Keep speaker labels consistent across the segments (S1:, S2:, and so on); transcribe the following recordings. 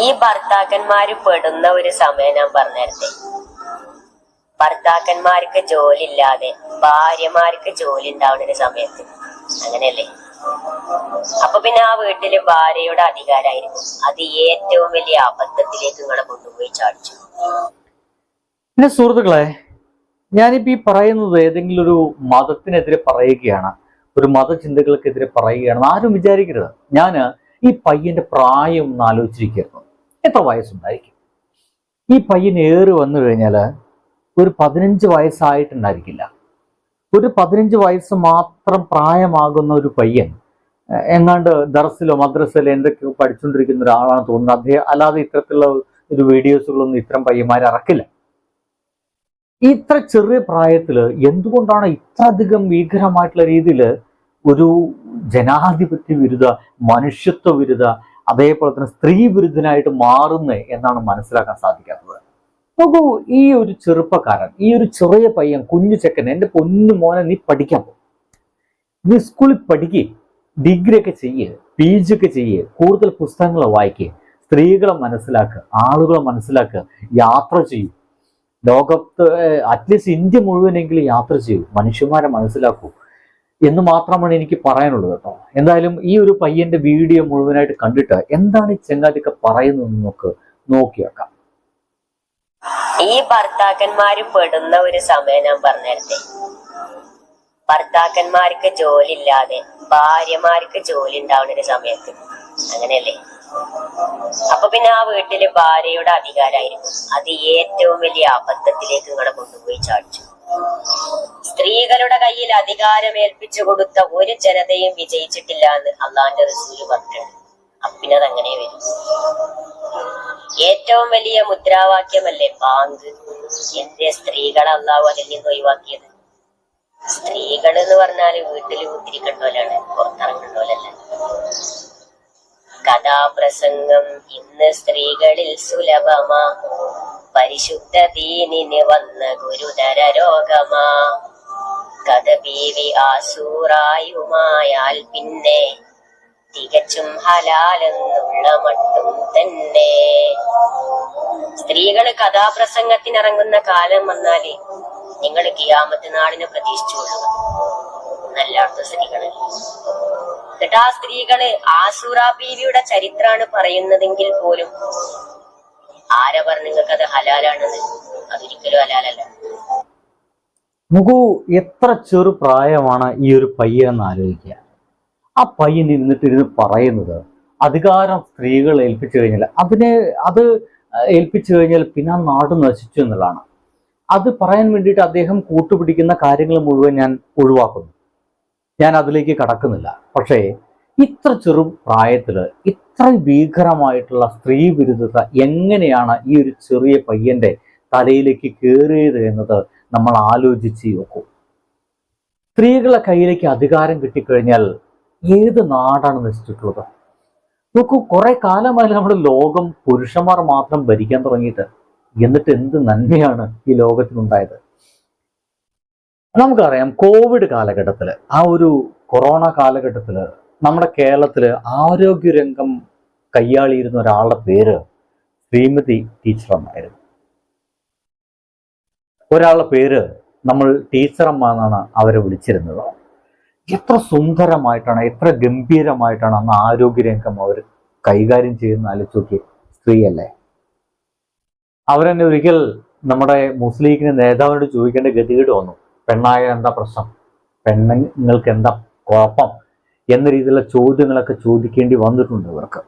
S1: ഈ ഭർത്താക്കന്മാര് പെടുന്ന ഒരു സമയം ഞാൻ പറഞ്ഞേരട്ടെ. ഭർത്താക്കന്മാർക്ക് ജോലി ഇല്ലാതെ ഭാര്യമാർക്ക് ജോലി ഉണ്ടാവുന്ന ഒരു സമയത്ത്, അങ്ങനെയല്ലേ? അപ്പൊ പിന്നെ ആ വീട്ടില് ഭാര്യയുടെ അധികാരമായിരിക്കും. അത് ഏറ്റവും വലിയ അബദ്ധത്തിലേക്ക് നിങ്ങളെ കൊണ്ടുപോയി ചാടിച്ചു.
S2: പിന്നെ സുഹൃത്തുക്കളെ, ഞാനിപ്പോ ഈ പറയുന്നത് ഏതെങ്കിലും ഒരു മതത്തിനെതിരെ പറയുകയാണ്, ഒരു മതചിന്തകൾക്കെതിരെ പറയുകയാണെന്ന് ആരും വിചാരിക്കരുത്. ഞാന് ഈ പയ്യന്റെ പ്രായം ഒന്ന് ആലോചിച്ചിരിക്കുന്നു. എത്ര വയസ്സുണ്ടായിരിക്കും? ഈ പയ്യൻ ഏറി വന്നു കഴിഞ്ഞാല് ഒരു 15 വയസ്സായിട്ടുണ്ടായിരിക്കില്ല. ഒരു 15 വയസ്സ് മാത്രം പ്രായമാകുന്ന ഒരു പയ്യൻ എങ്ങാണ്ട് ദർസിലോ മദ്രസയിലോ എന്തൊക്കെയോ പഠിച്ചുകൊണ്ടിരിക്കുന്ന ഒരാളാണ് തോന്നുന്നത്. അദ്ദേഹം അല്ലാതെ ഇത്തരത്തിലുള്ള ഒരു വീഡിയോസുകളൊന്നും ഇത്തരം പയ്യന്മാർ ഇറക്കില്ല. ഇത്ര ചെറിയ പ്രായത്തില് എന്തുകൊണ്ടാണ് ഇത്ര അധികം ഭീകരമായിട്ടുള്ള രീതിയിൽ ഒരു ജനാധിപത്യ വിരുദ്ധ, മനുഷ്യത്വ വിരുദ്ധ, അതേപോലെ തന്നെ സ്ത്രീ വിരുദ്ധനായിട്ട് മാറുന്നത് എന്നാണ് മനസ്സിലാക്കാൻ സാധിക്കാത്തത്. നോക്കൂ, ഈ ഒരു ചെറുപ്പക്കാരൻ, ഈ ഒരു ചെറിയ പയ്യൻ, കുഞ്ഞു ചെക്കൻ, എൻ്റെ പൊന്നു മോനെ, നീ പഠിക്കാൻ പോകും, നീ സ്കൂളിൽ പഠിക്കുക, ഡിഗ്രി ഒക്കെ ചെയ്യുക, PG ഒക്കെ ചെയ്യുക, കൂടുതൽ പുസ്തകങ്ങൾ വായിക്കുക, സ്ത്രീകളെ മനസ്സിലാക്കുക, ആളുകളെ മനസ്സിലാക്കുക, യാത്ര ചെയ്യൂ, ലോകത്ത് അറ്റ്ലീസ്റ്റ് ഇന്ത്യ മുഴുവനെങ്കിലും യാത്ര ചെയ്യൂ, മനുഷ്യന്മാരെ മനസ്സിലാക്കൂ എന്ന് മാത്രമാണ് എനിക്ക് പറയാനുള്ളത് കേട്ടോ. എന്തായാലും ഈ ഒരു പയ്യന്റെ വീഡിയോ മുഴുവനായിട്ട് കണ്ടിട്ട് എന്താണ് ഈ ചെങ്ങാതിയൊക്കെ പറയുന്നതെന്ന് നമുക്ക് നോക്കി വെക്കാം.
S1: ഈ ഭർത്താക്കന്മാര് പെടുന്ന ഒരു സമയം ഞാൻ പറഞ്ഞേരട്ടെ. ഭർത്താക്കന്മാർക്ക് ജോലി ഇല്ലാതെ ഭാര്യമാർക്ക് ജോലി ഉണ്ടാവുന്ന ഒരു സമയത്ത്, അങ്ങനെയല്ലേ? അപ്പൊ പിന്നെ ആ വീട്ടില് ഭാര്യയുടെ അധികാരമായിരിക്കും. അത് ഏറ്റവും വലിയ അബദ്ധത്തിലേക്ക് നിങ്ങളെ കൊണ്ടുപോയി ചാടിച്ചു. സ്ത്രീകളുടെ കയ്യിൽ അധികാരം ഏൽപ്പിച്ചു കൊടുത്ത ഒരു ജനതയും വിജയിച്ചിട്ടില്ല എന്ന് അള്ളാന്റെ റസൂല് പറഞ്ഞിട്ടുണ്ട്. അപ്പിനത് അങ്ങനെ വരും. ഏറ്റവും വലിയ മുദ്രാവാക്യമല്ലേ ബാങ്ക്? എന്റെ സ്ത്രീകളെ അള്ളാഹു അതിൽ നിന്ന് ഒഴിവാക്കിയത്. സ്ത്രീകൾ എന്ന് പറഞ്ഞാല് വീട്ടിൽ കുത്തിരിക്കണ്ടോലാണ്, പുറത്തിറങ്ങണ്ടോലല്ല. കഥാപ്രസംഗം ഇന്ന് സ്ത്രീകളിൽ സുലഭമാ, പരിശുദ്ധ ദീനിന് വന്ന ഗുരുതര രോഗമാ. കഥ ബീവി ആസൂറായുമായാൽ പിന്നെ തികച്ചും ഹലാലെന്നുള്ള മട്ടും തന്നെ. സ്ത്രീകള് കഥാപ്രസംഗത്തിനിറങ്ങുന്ന കാലം വന്നാല് നിങ്ങൾ ഖിയാമത്ത് നാളിനെ പ്രതീക്ഷിച്ചുകൊള്ളുക. നല്ലാത്ത സ്ത്രീകള് എന്നിട്ട് ആ സ്ത്രീകള് ആസൂറ ബീവിയുടെ ചരിത്രമാണ് പറയുന്നതെങ്കിൽ പോലും ആരാ പറഞ്ഞു നിങ്ങൾക്ക് അത് ഹലാലാണെന്ന്? അതൊരിക്കലും ഹലാലല്ല.
S2: നോക്കൂ, എത്ര ചെറു പ്രായമാണ് ഈ ഒരു പയ്യനെന്ന് ആലോചിക്കുക. ആ പയ്യൻ ഇരുന്ന് പറയുന്നത് അധികാരം സ്ത്രീകൾ ഏൽപ്പിച്ചു കഴിഞ്ഞാൽ അത് ഏൽപ്പിച്ചു കഴിഞ്ഞാൽ പിന്നെ ആ നാട് നശിച്ചു എന്നുള്ളതാണ്. അത് പറയാൻ വേണ്ടിയിട്ട് അദ്ദേഹം കൂട്ടുപിടിക്കുന്ന കാര്യങ്ങൾ മുഴുവൻ ഞാൻ ഒഴിവാക്കുന്നു, ഞാൻ അതിലേക്ക് കടക്കുന്നില്ല. പക്ഷേ ഇത്ര ചെറു പ്രായത്തില് ഇത്ര ഭീകരമായിട്ടുള്ള സ്ത്രീ വിരുദ്ധത എങ്ങനെയാണ് ഈ ഒരു ചെറിയ പയ്യന്റെ തലയിലേക്ക് കയറിയത് എന്നത് നമ്മൾ ആലോചിച്ച് നോക്കൂ. സ്ത്രീകളുടെ കയ്യിലേക്ക് അധികാരം കിട്ടിക്കഴിഞ്ഞാൽ ഏത് നാടാണ് നശിച്ചിട്ടുള്ളത്? നോക്കൂ, കുറെ കാലമായി നമ്മുടെ ലോകം പുരുഷന്മാർ മാത്രം ഭരിക്കാൻ തുടങ്ങിയിട്ട്. എന്നിട്ട് എന്ത് നന്മയാണ് ഈ ലോകത്തിനുണ്ടായത്? നമുക്കറിയാം, കോവിഡ് കാലഘട്ടത്തില്, ആ ഒരു കൊറോണ കാലഘട്ടത്തില് നമ്മുടെ കേരളത്തില് ആരോഗ്യരംഗം കൈയാളിയിരുന്ന ഒരാളുടെ പേര് ശ്രീമതി ടീച്ചറമ്മ ആയിരുന്നു. ഒരാളുടെ പേര് നമ്മൾ ടീച്ചറമ്മ എന്നാണ് അവരെ വിളിച്ചിരുന്നത്. എത്ര സുന്ദരമായിട്ടാണ്, എത്ര ഗംഭീരമായിട്ടാണ് അന്ന് ആരോഗ്യരംഗം അവർ കൈകാര്യം ചെയ്യുന്ന ആലോചിച്ച് സ്ത്രീയല്ലേ. അവരെന്നെ ഒരിക്കൽ നമ്മുടെ മുസ്ലിം ലീഗിന്റെ നേതാവിനോട് ചോദിക്കേണ്ട ഗതികേട് വന്നു. പെണ്ണായ എന്താ പ്രശ്നം, പെണ്ണുങ്ങൾക്ക് എന്താ കുഴപ്പം എന്ന രീതിയിലുള്ള ചോദ്യങ്ങളൊക്കെ ചോദിക്കേണ്ടി വന്നിട്ടുണ്ട് ഇവർക്ക്.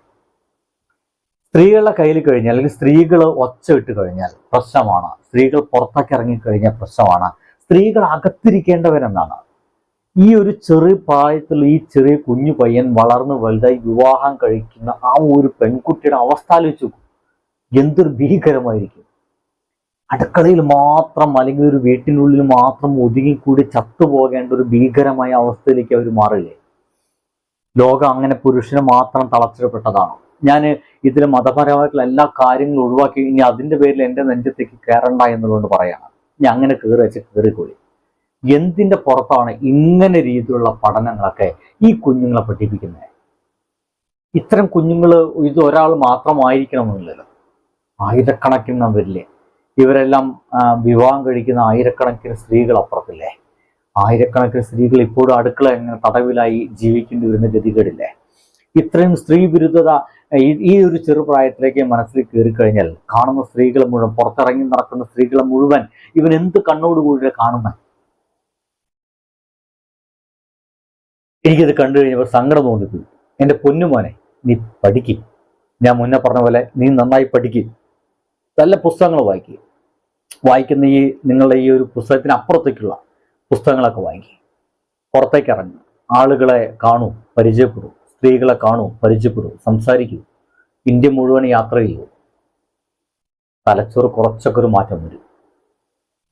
S2: സ്ത്രീകളുടെ കയ്യിൽ കഴിഞ്ഞാൽ, അല്ലെങ്കിൽ സ്ത്രീകൾ ഒച്ച ഇട്ട് കഴിഞ്ഞാൽ പ്രശ്നമാണ്, സ്ത്രീകൾ പുറത്തേക്ക് ഇറങ്ങിക്കഴിഞ്ഞാൽ പ്രശ്നമാണ്, സ്ത്രീകൾ അകത്തിരിക്കേണ്ടവരെന്നാണ്. ഈ ഒരു ചെറിയ പ്രായത്തിൽ ഈ ചെറിയ കുഞ്ഞു പയ്യൻ വളർന്ന് വലുതായി വിവാഹം കഴിക്കുന്ന ആ ഒരു പെൺകുട്ടിയുടെ അവസ്ഥ ആലോചിച്ചു. എന്തൊരു ഭീകരമായിരിക്കും. അടുക്കളയിൽ മാത്രം അല്ലെങ്കിൽ ഒരു വീട്ടിനുള്ളിൽ മാത്രം ഒതുങ്ങിക്കൂടി ചത്തുപോകേണ്ട ഒരു ഭീകരമായ അവസ്ഥയിലേക്ക് അവർ മാറില്ലേ? ലോകം അങ്ങനെ പുരുഷന് മാത്രം തളച്ചിടപ്പെട്ടതാണ്. ഞാൻ ഇതിലെ മതപരമായിട്ടുള്ള എല്ലാ കാര്യങ്ങളും ഒഴിവാക്കി ഇനി അതിൻ്റെ പേരിൽ എൻ്റെ നെഞ്ചത്തേക്ക് കയറണ്ട എന്നുള്ളത് പറയാണ്. ഇനി അങ്ങനെ കയറി വെച്ച് കയറിക്കൂടി. എന്തിൻ്റെ പുറത്താണ് ഇങ്ങനെ രീതിയിലുള്ള പഠനങ്ങളൊക്കെ ഈ കുഞ്ഞുങ്ങളെ പഠിപ്പിക്കുന്നത്? ഇത്തരം കുഞ്ഞുങ്ങൾ ഇത് ഒരാൾ മാത്രമായിരിക്കണമെന്നില്ലല്ലോ, ആയിരക്കണക്കിന് വരില്ലേ. ഇവരെല്ലാം വിവാഹം കഴിക്കുന്ന ആയിരക്കണക്കിന് സ്ത്രീകൾ അപ്പുറത്തില്ലേ. ആയിരക്കണക്കിന് സ്ത്രീകൾ ഇപ്പോഴും അടുക്കള എങ്ങനെ തടവിലായി ജീവിക്കേണ്ടി വരുന്ന ഗതികളില്ലേ. ഇത്രയും സ്ത്രീ വിരുദ്ധത ഈ ഒരു ചെറുപ്രായത്തിലേക്ക് മനസ്സിൽ കയറി കഴിഞ്ഞാൽ കാണുന്ന സ്ത്രീകളെ മുഴുവൻ, പുറത്തിറങ്ങി നടക്കുന്ന സ്ത്രീകളെ മുഴുവൻ ഇവൻ എന്ത് കണ്ണോടുകൂടി കാണുന്നത്. എനിക്കിത് കണ്ടു കഴിഞ്ഞപ്പോൾ സങ്കടം തോന്നിപ്പോയി. എൻ്റെ പൊന്നുമോനെ, നീ പഠിക്കും. ഞാൻ മുന്നേ പറഞ്ഞ പോലെ നീ നന്നായി പഠിക്കും, നല്ല പുസ്തകങ്ങൾ വായിക്കുക. വായിക്കുന്ന നിങ്ങളുടെ ഈ ഒരു പുസ്തകത്തിന് അപ്പുറത്തേക്കുള്ള പുസ്തകങ്ങളൊക്കെ വായിക്കുക. പുറത്തേക്ക് ഇറങ്ങുക, ആളുകളെ കാണൂ, പരിചയപ്പെടൂ, സ്ത്രീകളെ കാണൂ, പരിചയപ്പെടൂ, സംസാരിക്കൂ, ഇന്ത്യ മുഴുവൻ യാത്ര ചെയ്യൂ. തലച്ചോറ് കുറച്ചൊക്കെ ഒരു മാറ്റം വരും.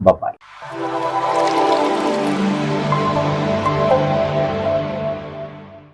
S2: ബൈ.